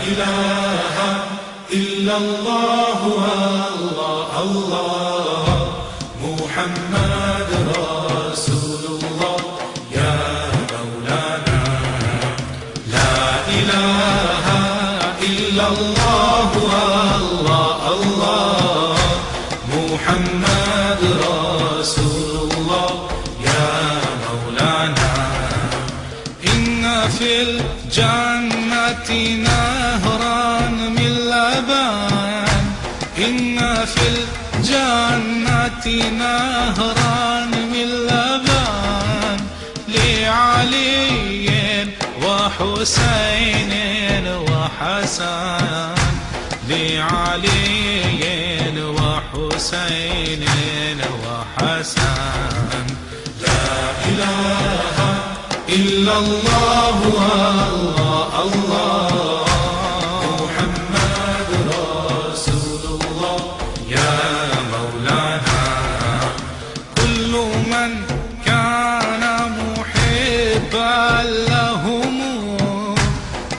إله إلا الله الله الله محمد رسول الله يا مولانا لا إله إلا الله الله الله محمد رسول الله يا مولانا إن في الجنة نهرا من لبن إن في الجنة نهرا من لبن لعلي وحسين وحسن لعلي وحسين وحسن لا إله إلا الله الله الله محمد رسول الله يا مولانا كل من كان محبا لهم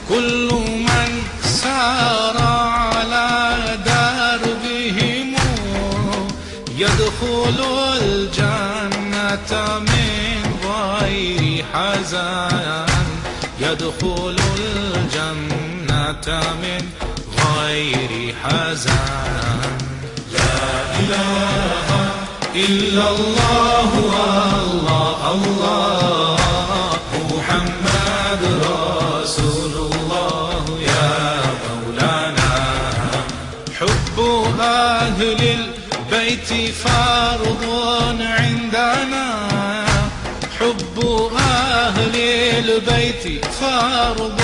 كل من سار على دربهم يدخل الجنة من غير حزن يدخل الجنة من غير حزن لا إله إلا الله الله الله محمد رسول الله يا مولانا حب أهل البيت فرض عندنا حب أهل البيت فرض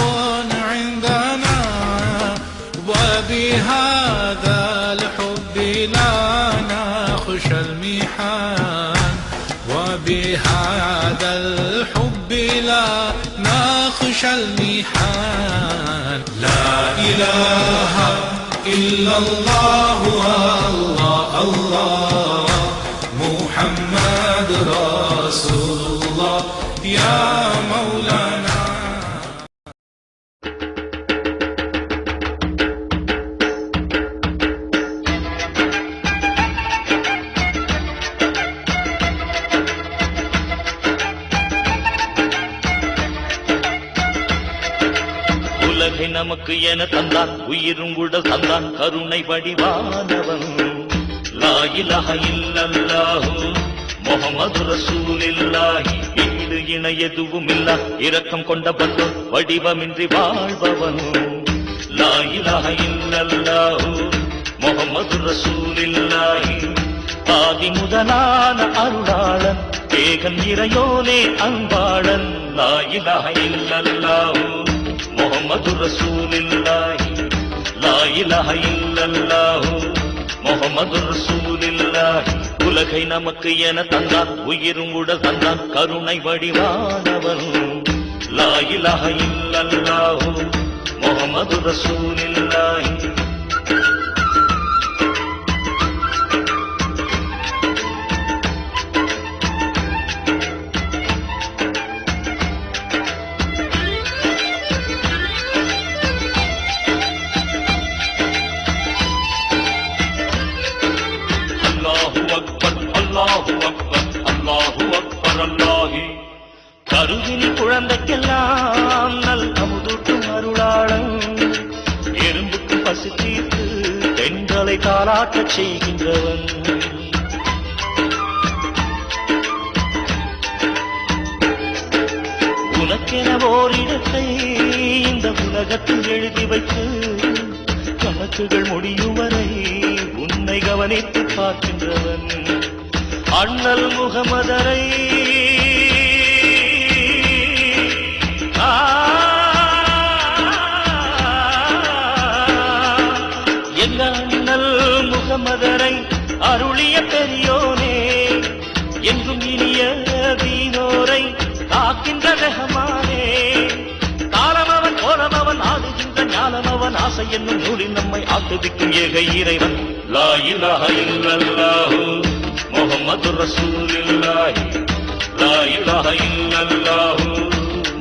عندنا وبهذا الحب لا نخشى المحن وبهذا الحب لا نخشى المحن لا إله إلا الله الله الله محمد رسول الله يا مولانا உலகை நமக்கு என தந்தான் உயிரும் உடல் தந்தான் கருணை வடிவானவன் லா இலாஹ இல்லல்லாஹு முஹம்மது ரசூலுல்லாஹி ஈடு இணை எதுவும் இல்லா இரக்கம் கொண்ட பந்தோ வடிவமின்றி வாழ்பவன் லா இலாஹ இல்லல்லாஹு முஹம்மது ரசூலுல்லாஹி ஆதி முதலான அருளாளன் ஏகன் இறையோனே அன்பாளன் லா இலாஹ இல்லல்லாஹு முஹம்மது ரசூலுல்லாஹி லா இலாஹ இல்லல்லாஹு முஹம்மது ரசூலுல்லாஹி உலகை நமக்கு என தந்தான் உயிரும் உடல் தந்தான் கருணை வடிவானவன் லா இலாஹ இல்லல்லாஹு முஹம்மது ரசூலுல்லாஹி கருவினி குழந்தைக்கெல்லாம் நல் அமுதூட்டும் அருளாளன் எறும்புக்கு பசி தீர்த்து பெண்களை தாளாட்டச் செய்கின்றவன் உனக்கென ஓரிடத்தை இந்த உலகத்தில் எழுதி வைத்து கணக்குகள் முடியும் வரை உன்னை கவனித்து பார்க்கின்றவன் அண்ணல் முகமதரை எங்க அண்ணல் முகமதரை அருளிய பெரியோனே என்றும் இனிய வீணோரை காக்கின்ற ரஹமானே காலமவன் கோலமவன் ஆடுகின்ற ஞானமவன் ஆசை என்னும் நூலில் நம்மை ஆட்டுவிக்கும் ஏக இறைவன் லா இலாஹ இல்லல்லாஹு முஹம்மது ரசூலுல்லாஹி லா இலாஹ இல்லல்லாஹு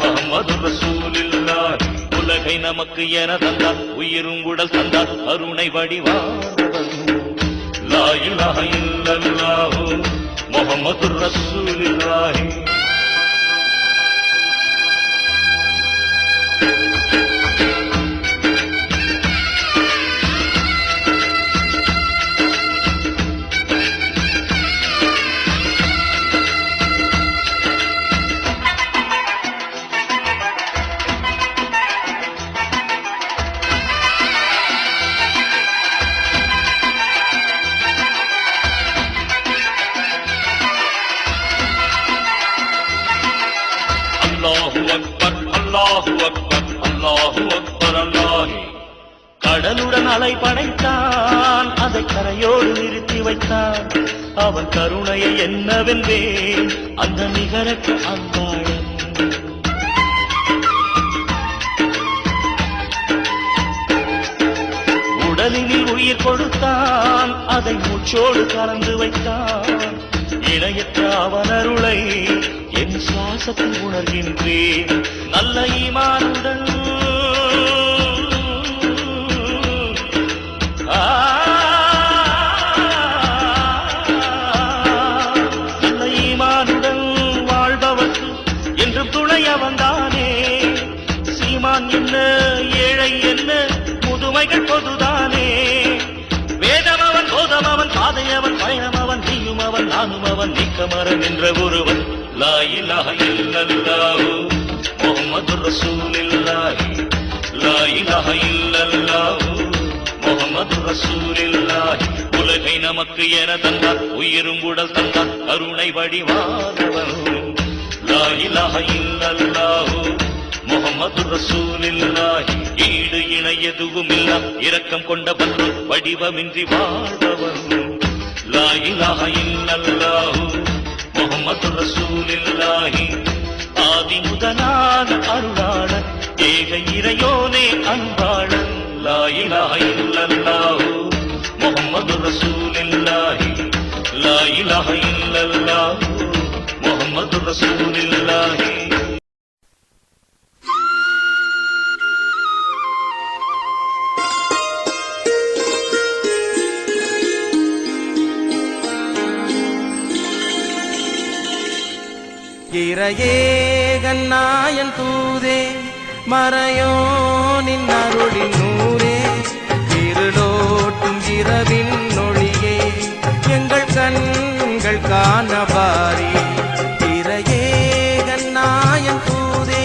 முஹம்மது ரசூலுல்லாஹி உலகை உலகை நமக்கு என தந்தார் உயிரும் உடல் தந்தார் கருணை வடிவானவன் லா இலாஹ இல்லல்லாஹு முஹம்மதுர் ரசூலுல்லாஹி கடலுடன் அலை படைத்தான் அதை கரையோடு நிறுத்தி வைத்தான் அவன் கருணையை என்னவென்பேன் அந்த நிகரற்ற அன்பாளன் உடலினில் உயிர் கொடுத்தான் அதை மூச்சோடு கலந்து வைத்தான் இணையற்ற அவன் அருளை என் சுவாசத்தில் உணர்கின்றேன் நல்ல ஈமானுடன் நல்ல ஈமானுடன் வாழ்பவர்க்கு என்றும் துணைய வந்தானே சீமான் என்ன ஏழை என்ன முதுமைகள் பொதுதானே வேதம் அவன் போதம் அவன் பாதை அவன் பயணம் அவன் நீயும் அவன் நானும் அவன் நீக்கமரன் என்ற ஒருவன் லா இலாஹ இல்லல்லாஹு முஹம்மதுர் ரசூலுல்லாஹி லா இலாஹ இல்லல்லாஹு முஹம்மதுர் ரசூலுல்லாஹி உலகை நமக்கு என தந்தார் உயிரும் உடல் தந்தார் கருணை வடிவானவன் லா இலாஹ இல்லல்லாஹு முஹம்மதுர் ரசூலுல்லாஹி ஈடு இணை எதுவும் இல்லா இரக்கம் கொண்ட பண்பு வடிவமின்றி வாழ்பவன் லா இலாஹ இல்லல்லாஹு முஹம்மதுர் ரசூலுல்லாஹி ஆதி முதலான அருளாளன் ஏக இறையோனே அன்பாளன் லா இலாஹ இல்லல்லாஹு முஹம்மதுர் ரசூலுல்லாஹி லா இலாஹ இல்லல்லாஹு முஹம்மதுர் ரசூலுல்லாஹி இறையேகன் நாயன் தூதே மறையோனின் அருளின் நூறே இருளோட்டும் இரவின் ஒளியே எங்கள் கண்கள் காணபாரி இறையேகன் நாயன் தூதே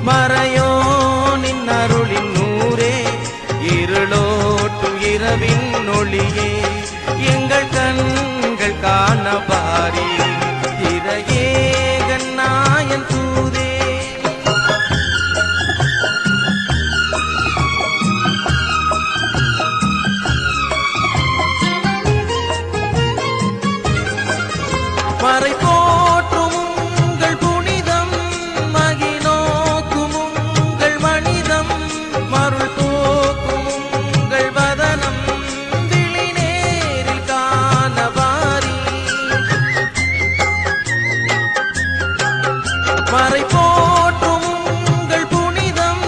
மறையோனின் அருளின் நூறே இருளோட்டும் இரவின் ஒளியே எங்கள் கண்கள் காணபாரி இறையேகன் நாயன் தூதே மறை போற்றும் உங்கள் புனிதம் மகிழ்நோக்கும் உங்கள் மனிதம் மருள் போக்கும் உங்கள் வதனம் விழிநேரில் காணவாரி மறை போற்றும் உங்கள் புனிதம்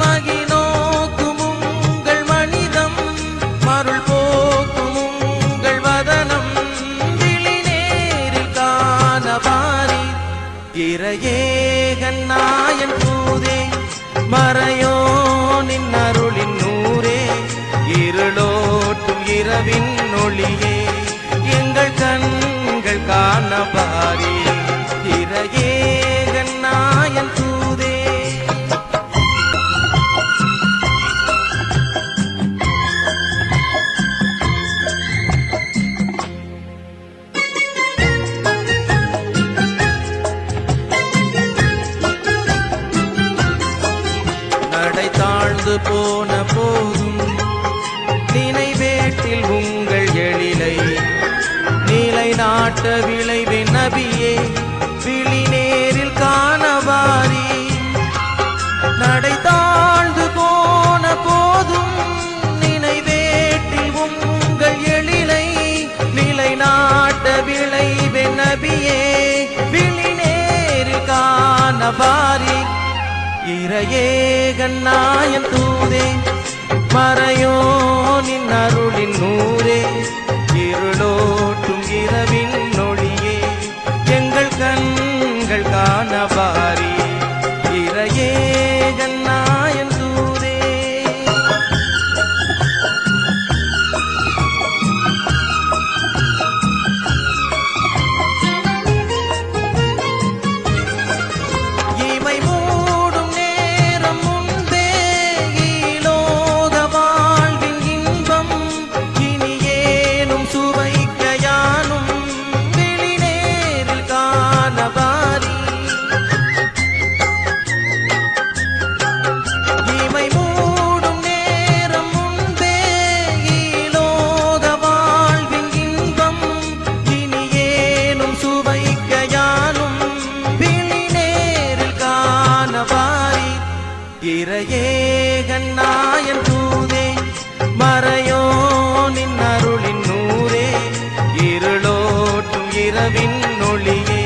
மகிழ்நோக்கும் உங்கள் மனிதம் மருள் போக்கும் உங்கள் வதனம் விழிநேரில் காணவாரி இறையேகன் நாயன் தூதே மறையோனின் அருளின் நூறே இருளோட்டும் இரவின் ஒளியே எங்கள் கண்கள் காணபாரி இறையேகன் நாயன் தூதே நடை தாழ்ந்து போன போதும் நினைவேட்டில் உங்கள் எழிலை நிலை நாட்ட விளைவின் நபியே விழிநேரில் காணவாரி நடை தாழ்ந்து போன போதும் நினைவேட்டில் உங்கள் எழிலை நிலை நாட்ட விளைவின் நபியே விழிநேரில் காணவாரி இறையேகன்னாயன் தூதே மறையோனின் அருளின் நூரே இருளோட்டும் இரவின் நொழியே எங்கள் கண்கள் காணபாரி இறையேகன்னாயன் தூதே இமை மூடும் நேரம் முன்பே ஈலோக வாழ்வின் இன்பம் இனி ஏனும் சுவைக்க யானும் விழிநேரில் காணபாரி இமை மூடும் நேரம் முன்பே ஈலோக வாழ்வின் இன்பம் இனி ஏனும் சுவைக்க யானும் விழிநேரில் காணபாரி இறையேகன்னாயன் தூதே மறையோனின் அருளின் நூரே இருளோட்டும் இரவின் நொழியே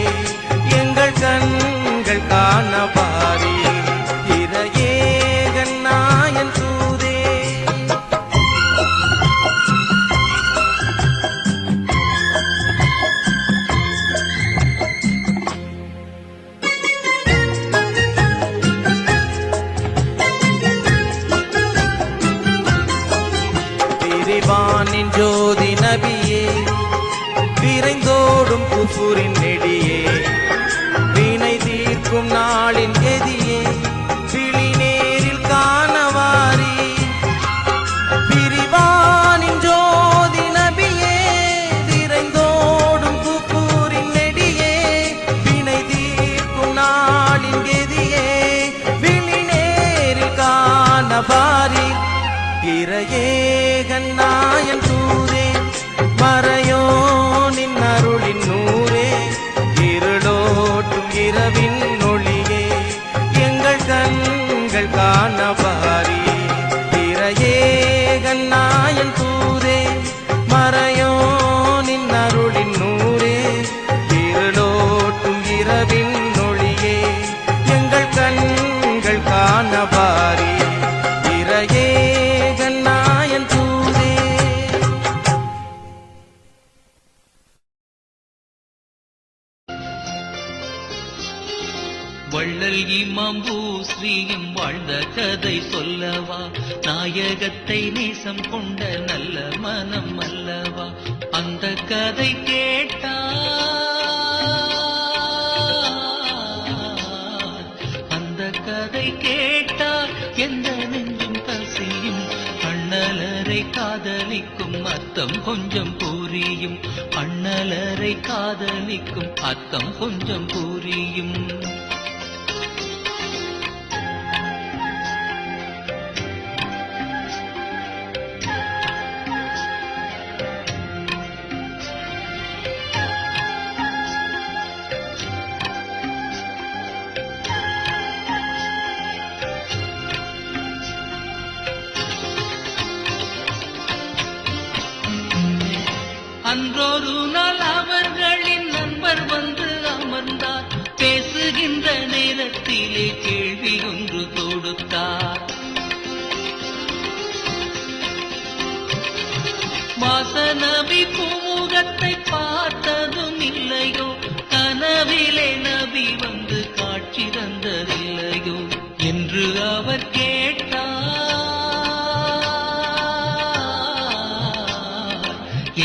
எங்கள் கண்கள் காணபாரி இறையேகன்னாயன் தூதே பிரிவானின் ஜோதி நபியே விரைந்தோடும் குஃபுரின் நெடியே வினை தீர்க்கும் நாளின் கெதியே விழிநேரில் காணவாரி பிரிவானின் ஜோதி நபியே விரைந்தோடும் குஃபுரின் நெடியே வினை தீர்க்கும் நாளின் கெதியே விழிநேரில் காணவாரி இறையேகன்னாயன் தூதே மறையோனின் அருளின் நூரே இருளோட்டும் இரவின் நொழியே எங்கள் கண்கள் காணபாரி இறையேகன்னாயன் தூதே மறையோனின் அருளின் நூரே இருளோட்டும் இரவின் நொழியே எங்கள் கண்கள் காணபாரி இறையேகன்னாயன் தூதே வள்ளல் இமாம் பூஸ்ரீயும் வாழ்ந்த கதை சொல்லவா நாயகத்தை நேசம் கொண்ட நல்ல மனம் அல்லவா அந்த கதை கேட்டார் அந்த கதை கேட்டார் எந்த நெஞ்சும் கசியும் அண்ணலரை காதலிக்கும் அர்த்தம் கொஞ்சம் புரியும் அண்ணலரை காதலிக்கும் அர்த்தம் கொஞ்சம் புரியும் அன்றொரு நாள் அவர்களின் நண்பர் வந்து அமர்ந்தார் பேசுகின்ற நேரத்திலே கேள்வி ஒன்று தொடுத்தார் வாசநபி பூமுகத்தை பார்த்ததும் இல்லையோ கனவிலே நபி வந்து காட்சி தந்ததில்லையோ என்று அவர் கேட்டார்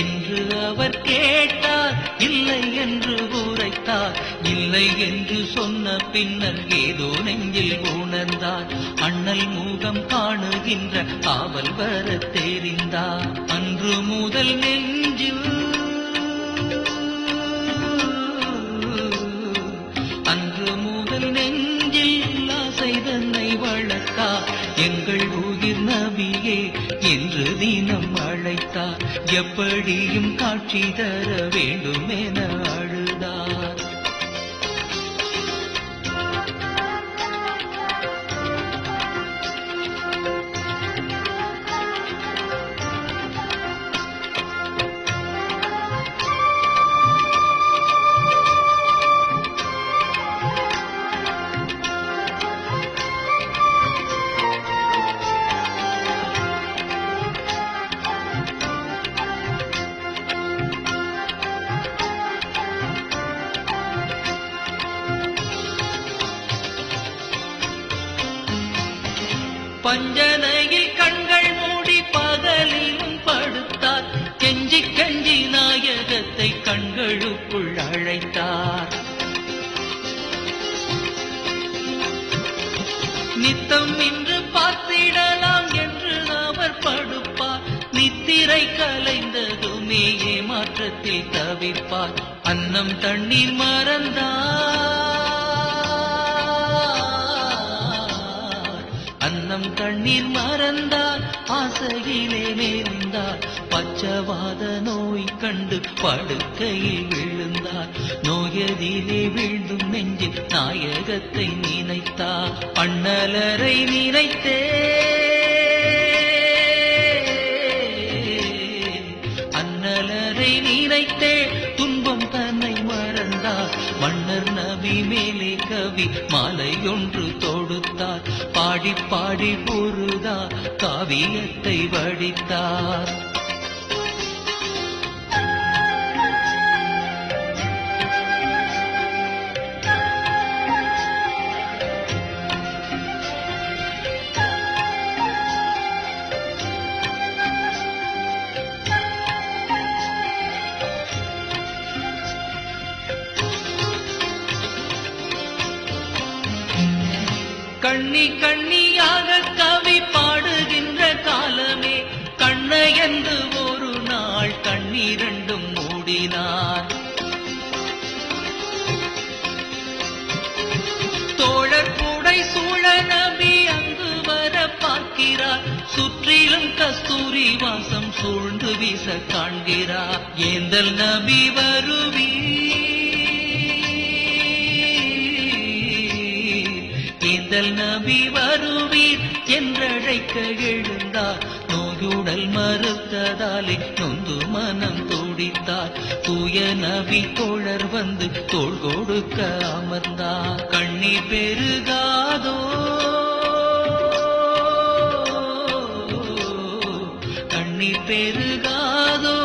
என்று அவர் கேட்டார் இல்லை என்று உரைத்தார் இல்லை என்று சொன்ன பின்னர் ஏதோ நெஞ்சில் உணர்ந்தார் அண்ணல் முகம் காணுகின்ற ஆவல் வர தெரிந்தார் அன்று முதல் நெஞ்சில் அன்று முதல் நெஞ்சில் ஆசை தன்னை வளர்த்தார் எங்கள் உயிர் நபியே என்று தினம் அழைத்தார் எப்படியும் காட்சி தர வேண்டும் என அழுதார் பஞ்சனையில் கண்கள் மூடி பகலிலும் படுத்தார். கெஞ்சி கெஞ்சி நாயகத்தை கண்களுக்குள் அழைத்தார். நித்தம் இன்று பார்த்திடலாம் என்று அவர் படுப்பார். நித்திரை கலைந்ததுமே ஏமாற்றத்தில் தவிப்பார். அன்னம் தண்ணீர் மறந்தார். அன்னம் தண்ணீர் மறந்தார். ஆசையிலே நேர்ந்தார். பச்சவாத நோய் கண்டு படுக்கையில் விழுந்தார். நோயதிலே வீழ்ந்தும் நெஞ்சில் நாயகத்தை நினைத்தார். அண்ணலரை நினைத்தே அண்ணலரை நினைத்தே துன்பம் தன்னை மறந்தார். மன்னர் நபி மேலே கவி மாலை ஒன்று தொடுத்தார். பாடி பாடி பொருதார் காவியத்தை வடித்தார். கண்ணி கண்ணியாக கவி பாடுகின்ற காலமே கண்ணையந்து ஒரு நாள் கண்ணீரண்டும் மூடினார். தோழர் கூடை சூழ நபி அங்கு வர பார்க்கிறார். சுற்றிலும் கஸ்தூரி வாசம் சூழ்ந்து வீச காண்கிறார். ஏந்தல் நபி ஏந்தல் நபி வருவீர் என்றழைக்க எழுந்தார். நோயுடல் மறுத்ததாலே நொந்து மனம் துடித்தார். தூய நபி தோழர் வந்து தோள் கொடுக்க அமர்ந்தார். கண்ணீர் பெருகாதோ கண்ணீர் பெருகாதோ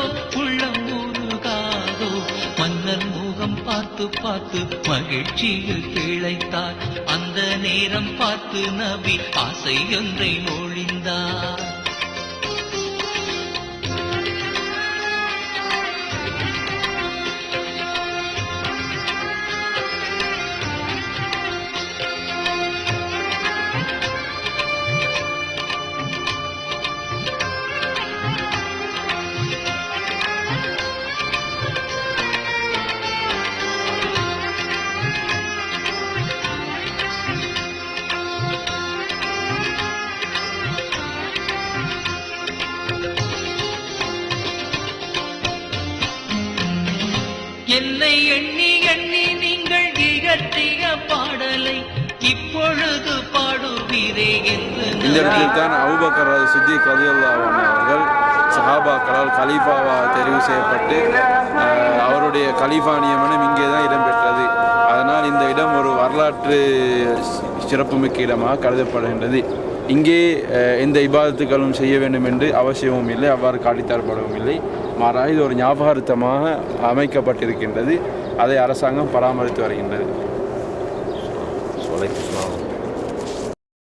உள்ளம் உருகாதோ. மன்னர் முகம் பார்த்து பார்த்து மகிழ்ச்சியில் கிளைத்தார். அந்த நேரம் பார்த்து நபி ஆசை ஒன்றை மொழிந்தார். என்னை எண்ணி எண்ணி நீங்கள் இயற்றிய பாடலை இப்பொழுது பாடுவீரே என்று. இந்த இடத்தில் தான் அபூபக்கர் சித்திக் ரலியல்லாஹு அன்ஹு அவர்கள் சஹாபாக்களால் கலீஃபாவாக தெரிவு செய்யப்பட்டு அவருடைய கலீஃபா நியமனம் இங்கே தான் இடம்பெற்றது. அதனால் இந்த இடம் ஒரு வரலாற்று சிறப்புமிக்க இடமாக கருதப்படுகின்றது. இங்கே எந்த இபாதத்துகளும் செய்ய வேண்டும் என்று அவசியமும் இல்லை, அவ்வாறு காட்டித்தரப்படவும் இல்லை. மாறாக இது ஒரு ஞாபகார்த்தமாக அமைக்கப்பட்டிருக்கின்றது. அதை அரசாங்கம் பராமரித்து வருகின்றது.